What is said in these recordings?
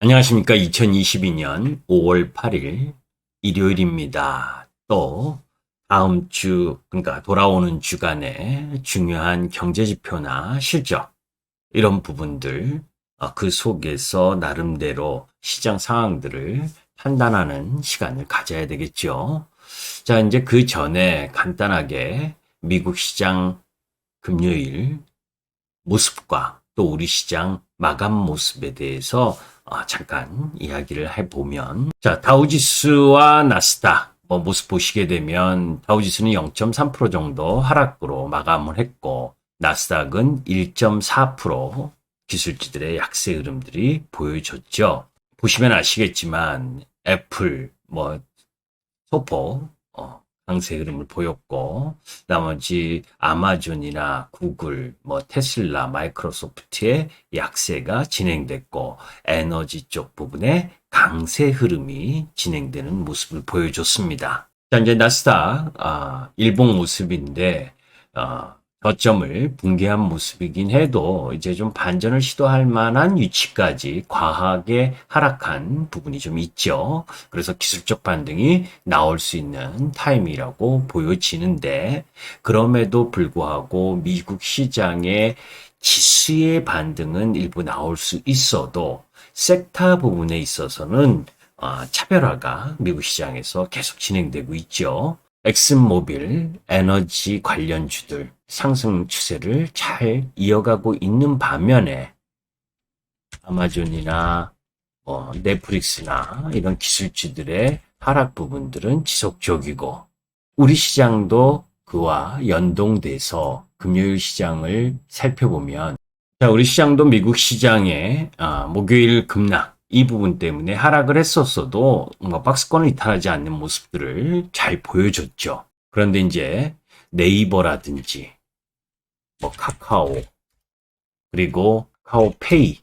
안녕하십니까. 2022년 5월 8일 일요일입니다. 또 다음 주, 그러니까 돌아오는 주간에 중요한 경제지표나 실적, 이런 부분들, 그 속에서 나름대로 시장 상황들을 판단하는 시간을 가져야 되겠죠. 자, 이제 그 전에 간단하게 미국 시장 금요일 모습과 또 우리 시장 마감 모습에 대해서 잠깐 이야기를 해보면, 자, 다우지수와 나스닥 모습 보시게 되면 다우지수는 0.3% 정도 하락으로 마감을 했고, 나스닥은 1.4% 기술주들의 약세 흐름들이 보여줬죠. 보시면 아시겠지만 애플, 소포, 강세 흐름을 보였고, 나머지 아마존이나 구글, 테슬라, 마이크로소프트의 약세가 진행됐고, 에너지 쪽 부분에 강세 흐름이 진행되는 모습을 보여줬습니다. 자, 이제 나스닥, 일봉 모습인데, 저점을 붕괴한 모습이긴 해도 이제 좀 반전을 시도할 만한 위치까지 과하게 하락한 부분이 좀 있죠. 그래서 기술적 반등이 나올 수 있는 타임이라고 보여지는데, 그럼에도 불구하고 미국 시장의 지수의 반등은 일부 나올 수 있어도 섹터 부분에 있어서는 차별화가 미국 시장에서 계속 진행되고 있죠. 엑슨모빌, 에너지 관련주들 상승 추세를 잘 이어가고 있는 반면에 아마존이나 넷플릭스나 이런 기술주들의 하락 부분들은 지속적이고, 우리 시장도 그와 연동돼서 금요일 시장을 살펴보면, 자, 우리 시장도 미국 시장의 목요일 급락 이 부분 때문에 하락을 했었어도 박스권을 이탈하지 않는 모습들을 잘 보여줬죠. 그런데 이제 네이버라든지 카카오, 그리고 카카오페이,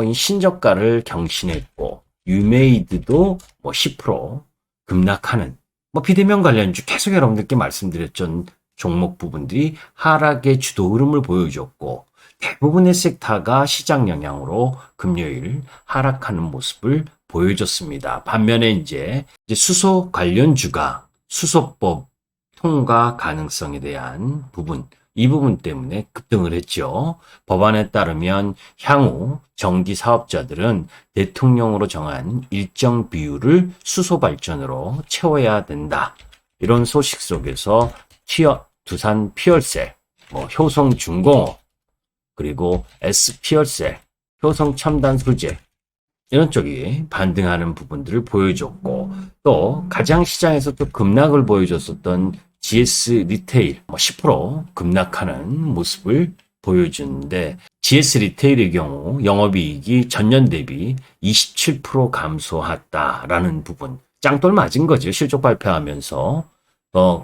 이 신저가를 경신했고, 유메이드도 10% 급락하는, 비대면 관련주 계속 여러분들께 말씀드렸던 종목 부분들이 하락의 주도 흐름을 보여줬고, 대부분의 섹터가 시장 영향으로 금요일 하락하는 모습을 보여줬습니다. 반면에 이제 수소 관련주가 수소법 통과 가능성에 대한 부분, 이 부분 때문에 급등을 했죠. 법안에 따르면 향후 전기 사업자들은 대통령으로 정한 일정 비율을 수소 발전으로 채워야 된다. 이런 소식 속에서 두산 피얼셀, 효성중공업, 그리고 S피얼셀, 효성첨단소재, 이런 쪽이 반등하는 부분들을 보여줬고, 또 가장 시장에서 또 급락을 보여줬었던 GS 리테일 10% 급락하는 모습을 보여주는데, GS 리테일의 경우 영업이익이 전년 대비 27% 감소했다라는 부분, 짱돌 맞은 거죠. 실적 발표하면서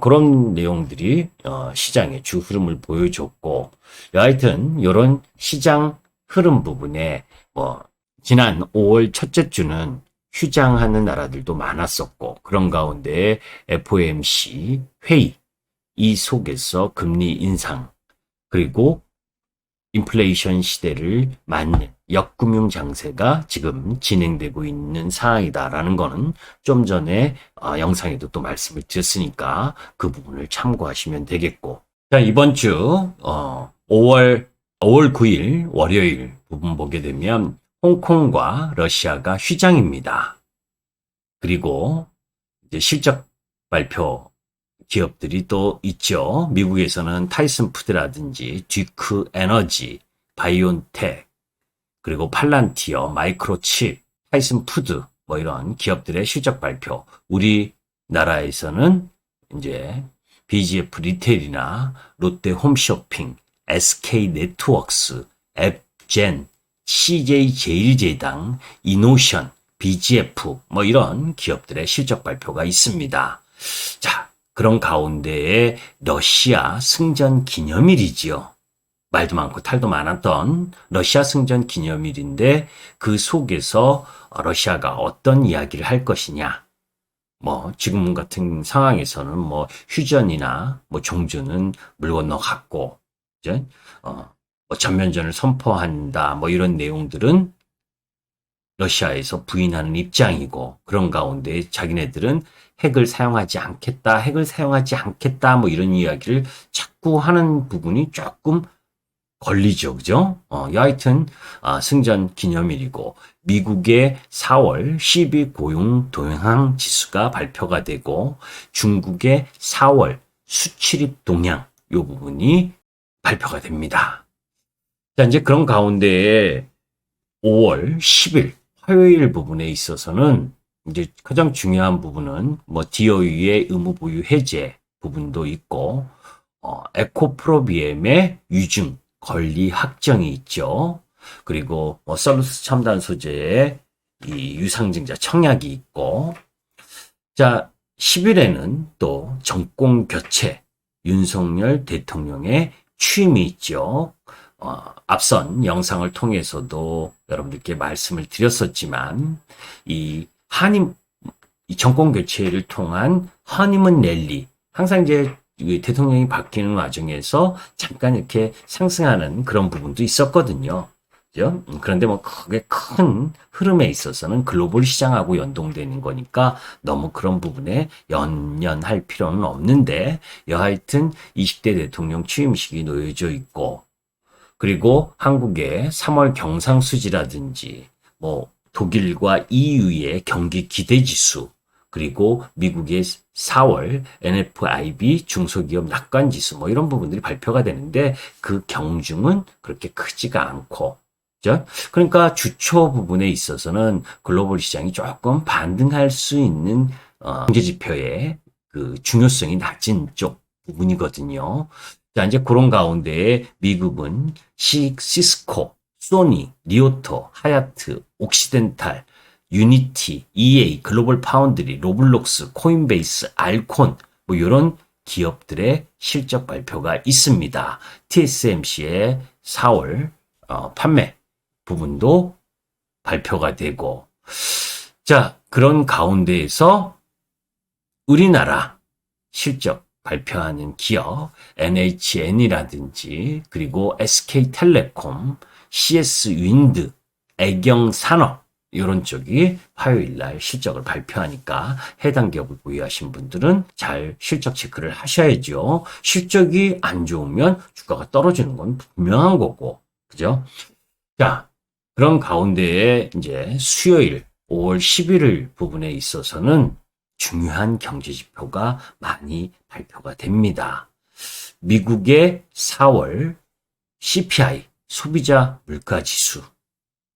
그런 내용들이 시장의 주 흐름을 보여줬고, 여하튼 이런 시장 흐름 부분에 지난 5월 첫째 주는 휴장하는 나라들도 많았었고, 그런 가운데 FOMC 회의, 이 속에서 금리 인상, 그리고 인플레이션 시대를 맞는 역금융 장세가 지금 진행되고 있는 상황이다라는 거는 좀 전에 영상에도 또 말씀을 드렸으니까 그 부분을 참고하시면 되겠고, 자, 이번 주 5월 9일 월요일 부분 보게 되면 홍콩과 러시아가 휴장입니다. 그리고 이제 실적 발표 기업들이 또 있죠. 미국에서는 타이슨 푸드라든지 듀크 에너지, 바이온텍, 그리고 팔란티어, 마이크로칩, 타이슨 푸드, 이런 기업들의 실적 발표. 우리나라에서는 이제 BGF 리테일이나 롯데 홈쇼핑, SK 네트워크스, 앱젠, CJ 제일제당, 이노션, BGF 이런 기업들의 실적 발표가 있습니다. 자, 그런 가운데에 러시아 승전 기념일이지요. 말도 많고 탈도 많았던 러시아 승전 기념일인데, 그 속에서 러시아가 어떤 이야기를 할 것이냐. 지금 같은 상황에서는 휴전이나 종전은 물 건너갔고, 이제 전면전을 선포한다, 이런 내용들은 러시아에서 부인하는 입장이고, 그런 가운데 자기네들은 핵을 사용하지 않겠다, 핵을 사용하지 않겠다, 뭐 이런 이야기를 자꾸 하는 부분이 조금 걸리죠. 그죠? 여하튼, 승전 기념일이고, 미국의 4월 12 고용 동향 지수가 발표가 되고, 중국의 4월 수출입 동향, 요 부분이 발표가 됩니다. 자, 이제 그런 가운데에 5월 10일 화요일 부분에 있어서는 이제 가장 중요한 부분은 뭐 DOU의 의무 보유 해제 부분도 있고, 에코프로비엠의 유증 권리 확정이 있죠. 그리고 뭐 솔루스 첨단 소재의 이 유상증자 청약이 있고, 자, 10일에는 또 정권 교체 윤석열 대통령의 취임이 있죠. 앞선 영상을 통해서도 여러분들께 말씀을 드렸었지만, 이 정권 교체를 통한 허니문 랠리, 항상 이제 대통령이 바뀌는 과정에서 잠깐 이렇게 상승하는 그런 부분도 있었거든요. 그죠? 그런데 뭐 크게 큰 흐름에 있어서는 글로벌 시장하고 연동되는 거니까 너무 그런 부분에 연연할 필요는 없는데, 여하튼 20대 대통령 취임식이 놓여져 있고, 그리고 한국의 3월 경상수지라든지 뭐 독일과 EU의 경기 기대지수, 그리고 미국의 4월 NFIB 중소기업 낙관지수, 뭐 이런 부분들이 발표가 되는데 그 경중은 그렇게 크지가 않고, 그죠? 그러니까 주초 부분에 있어서는 글로벌 시장이 조금 반등할 수 있는 경제 지표의 그 중요성이 낮은 쪽 부분이거든요. 자, 이제 그런 가운데에 미국은 시스코, 소니, 리오토, 하야트, 옥시덴탈, 유니티, EA, 글로벌 파운드리, 로블록스, 코인베이스, 알콘, 뭐 이런 기업들의 실적 발표가 있습니다. TSMC의 4월 판매 부분도 발표가 되고, 자, 그런 가운데에서 우리나라 실적 발표하는 기업, NHN이라든지, 그리고 SK텔레콤, CS윈드, 애경산업, 이런 쪽이 화요일 날 실적을 발표하니까 해당 기업을 보유하신 분들은 잘 실적 체크를 하셔야죠. 실적이 안 좋으면 주가가 떨어지는 건 분명한 거고, 그죠? 자, 그런 가운데에 이제 수요일 5월 11일 부분에 있어서는 중요한 경제 지표가 많이 발표가 됩니다. 미국의 4월 CPI, 소비자 물가 지수,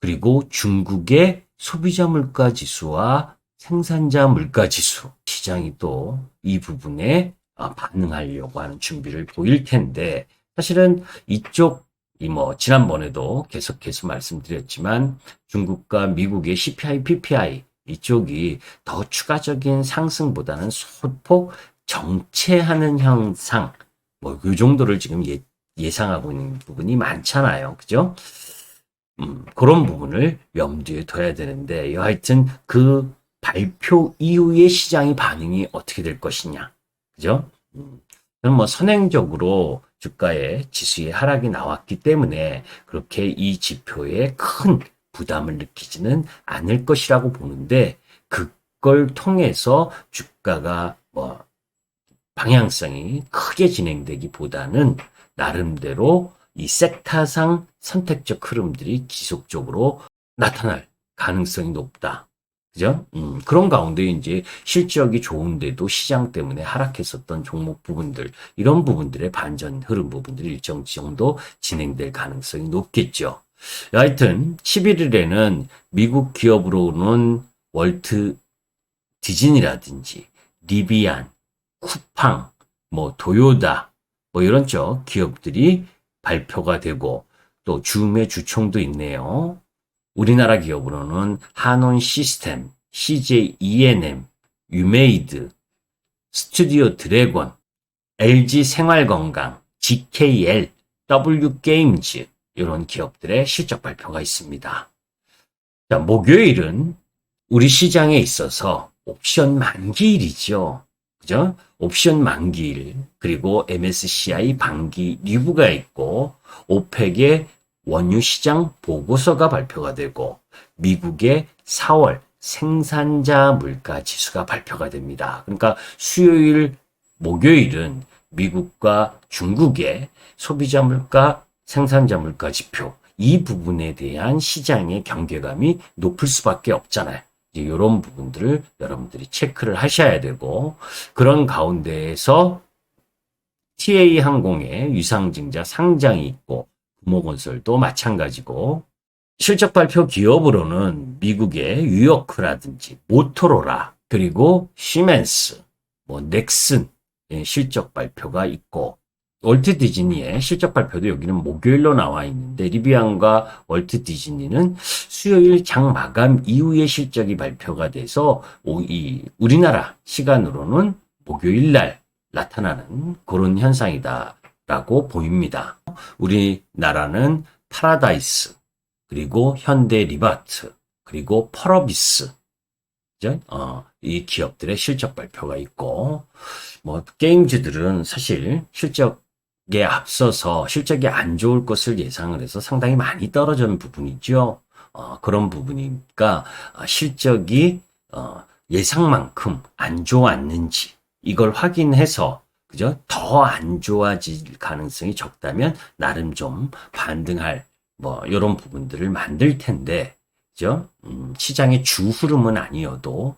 그리고 중국의 소비자 물가 지수와 생산자 물가 지수, 시장이 또 이 부분에 반응하려고 하는 준비를 보일 텐데, 사실은 이쪽이 뭐 지난번에도 계속해서 말씀드렸지만 중국과 미국의 CPI, PPI 이쪽이 더 추가적인 상승보다는 소폭 정체하는 형상, 뭐 이 정도를 지금 예상하고 있는 부분이 많잖아요. 그죠? 그런 부분을 염두에 둬야 되는데, 하여튼 그 발표 이후의 시장의 반응이 어떻게 될 것이냐. 그죠? 저는 뭐 선행적으로 주가의 지수의 하락이 나왔기 때문에 그렇게 이 지표에 큰 부담을 느끼지는 않을 것이라고 보는데, 그걸 통해서 주가가 뭐 방향성이 크게 진행되기보다는 나름대로 이 섹타상 선택적 흐름들이 지속적으로 나타날 가능성이 높다. 그죠? 그런 가운데 이제 실적이 좋은데도 시장 때문에 하락했었던 종목 부분들, 이런 부분들의 반전 흐름 부분들이 일정 정도 진행될 가능성이 높겠죠. 하여튼 11일에는 미국 기업으로는 월트 디즈니라든지 리비안, 쿠팡, 뭐 도요다, 뭐 이런 쪽 기업들이 발표가 되고, 또 줌의 주총도 있네요. 우리나라 기업으로는 한온 시스템, CJ ENM, 유메이드, 스튜디오 드래곤, LG 생활건강, GKL, W게임즈, 이런 기업들의 실적 발표가 있습니다. 자, 목요일은 우리 시장에 있어서 옵션 만기일이죠. 그죠? 옵션 만기일, 그리고 MSCI 반기 리뷰가 있고, 오펙의 원유 시장 보고서가 발표가 되고, 미국의 4월 생산자 물가 지수가 발표가 됩니다. 그러니까 수요일, 목요일은 미국과 중국의 소비자 물가, 생산자 물가 지표, 이 부분에 대한 시장의 경계감이 높을 수밖에 없잖아요. 이런 부분들을 여러분들이 체크를 하셔야 되고, 그런 가운데에서 TA항공의 유상증자 상장이 있고, 금호건설도 마찬가지고, 실적 발표 기업으로는 미국의 유요크라든지 모토로라, 그리고 시멘스, 넥슨 실적 발표가 있고, 월트 디즈니의 실적 발표도 여기는 목요일로 나와 있는데, 리비안과 월트 디즈니는 수요일 장 마감 이후에 실적이 발표가 돼서 우리나라 시간으로는 목요일 날 나타나는 그런 현상이다라고 보입니다. 우리나라는 파라다이스, 그리고 현대 리바트, 그리고 펄어비스, 이 기업들의 실적 발표가 있고, 게임주들은 사실 실적에 앞서서 실적이 안 좋을 것을 예상을 해서 상당히 많이 떨어지는 부분이죠. 그런 부분이니까 실적이 예상만큼 안 좋았는지 이걸 확인해서 그죠? 더 안 좋아질 가능성이 적다면 나름 좀 반등할 이런 부분들을 만들 텐데, 그죠? 시장의 주 흐름은 아니어도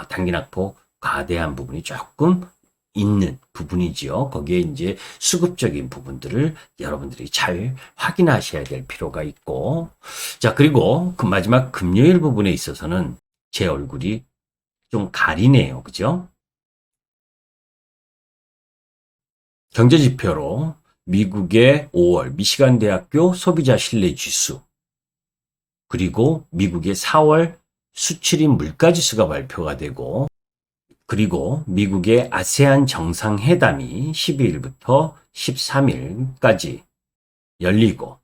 단기낙폭 과대한 부분이 조금 있는 부분이지요. 거기에 이제 수급적인 부분들을 여러분들이 잘 확인하셔야 될 필요가 있고, 자, 그리고 그 마지막 금요일 부분에 있어서는 제 얼굴이 좀 가리네요. 그죠? 경제지표로 미국의 5월 미시간 대학교 소비자 신뢰 지수, 그리고 미국의 4월 수출입 물가지수가 발표가 되고, 그리고 미국의 아세안 정상회담이 12일부터 13일까지 열리고,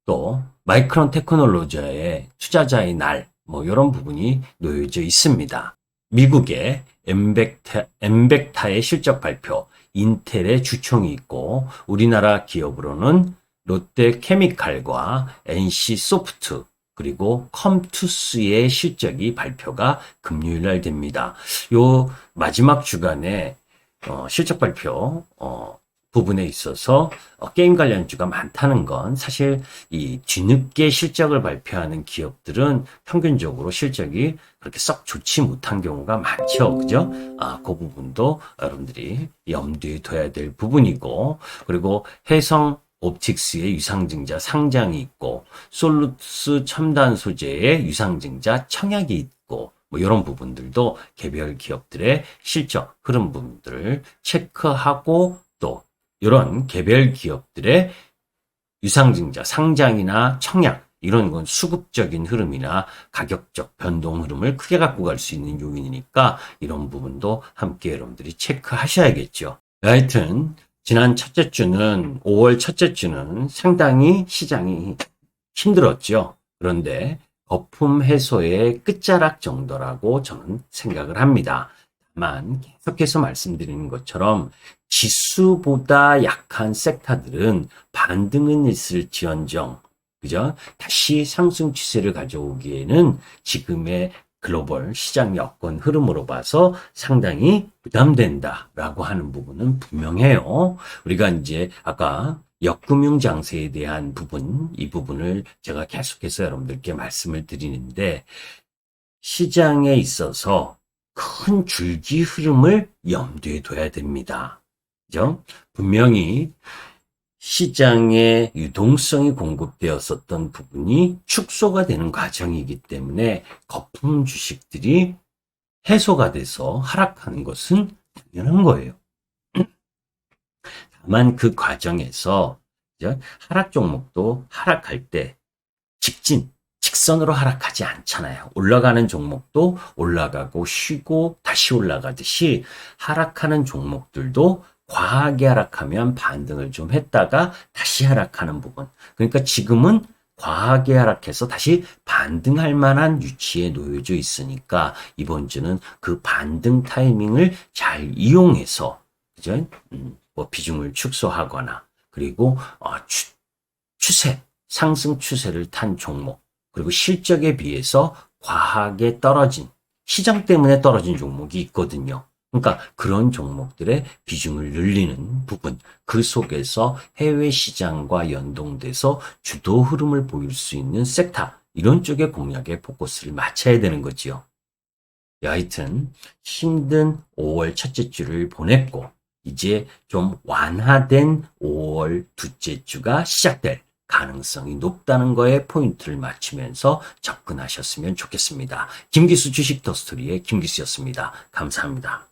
또 마이크론 테크놀로지의 투자자의 날, 이런 부분이 놓여져 있습니다. 미국의 엠벡타의 실적 발표, 인텔의 주총이 있고, 우리나라 기업으로는 롯데케미칼과 NC소프트, 그리고 컴투스의 실적이 발표가 금요일 날 됩니다. 요 마지막 주간에 실적 발표 부분에 있어서 게임 관련주가 많다는 건 사실 이 뒤늦게 실적을 발표하는 기업들은 평균적으로 실적이 그렇게 썩 좋지 못한 경우가 많죠. 그죠? 그 부분도 여러분들이 염두에 둬야 될 부분이고, 그리고 해성 옵틱스의 유상증자 상장이 있고, 솔루스 첨단 소재의 유상증자 청약이 있고, 이런 부분들도 개별 기업들의 실적 흐름 부분들을 체크하고, 또 이런 개별 기업들의 유상증자 상장이나 청약, 이런 건 수급적인 흐름이나 가격적 변동 흐름을 크게 갖고 갈 수 있는 요인이니까 이런 부분도 함께 여러분들이 체크하셔야겠죠. 하여튼 지난 첫째 주는 5월 첫째 주는 상당히 시장이 힘들었죠. 그런데 거품 해소의 끝자락 정도라고 저는 생각을 합니다. 다만 계속해서 말씀드리는 것처럼 지수보다 약한 섹터들은 반등은 있을지언정, 그죠? 다시 상승 추세를 가져오기에는 지금의 글로벌 시장 여건 흐름으로 봐서 상당히 부담된다라고 하는 부분은 분명해요. 우리가 이제 아까 역금융 장세에 대한 부분, 이 부분을 제가 계속해서 여러분들께 말씀을 드리는데, 시장에 있어서 큰 줄기 흐름을 염두에 둬야 됩니다. 그죠? 분명히 시장에 유동성이 공급되었었던 부분이 축소가 되는 과정이기 때문에 거품 주식들이 해소가 돼서 하락하는 것은 당연한 거예요. 다만 그 과정에서 하락 종목도 하락할 때 직선으로 하락하지 않잖아요. 올라가는 종목도 올라가고 쉬고 다시 올라가듯이 하락하는 종목들도 과하게 하락하면 반등을 좀 했다가 다시 하락하는 부분. 그러니까 지금은 과하게 하락해서 다시 반등할 만한 위치에 놓여져 있으니까 이번 주는 그 반등 타이밍을 잘 이용해서, 그죠? 비중을 축소하거나, 그리고 추세, 상승 추세를 탄 종목, 그리고 실적에 비해서 과하게 떨어진, 시장 때문에 떨어진 종목이 있거든요. 그러니까 그런 종목들의 비중을 늘리는 부분, 그 속에서 해외 시장과 연동돼서 주도 흐름을 보일 수 있는 섹터, 이런 쪽의 공략에 포커스를 맞춰야 되는 거지요. 여하튼 힘든 5월 첫째 주를 보냈고 이제 좀 완화된 5월 둘째 주가 시작될 가능성이 높다는 거에 포인트를 맞추면서 접근하셨으면 좋겠습니다. 김기수 주식 더스토리의 김기수였습니다. 감사합니다.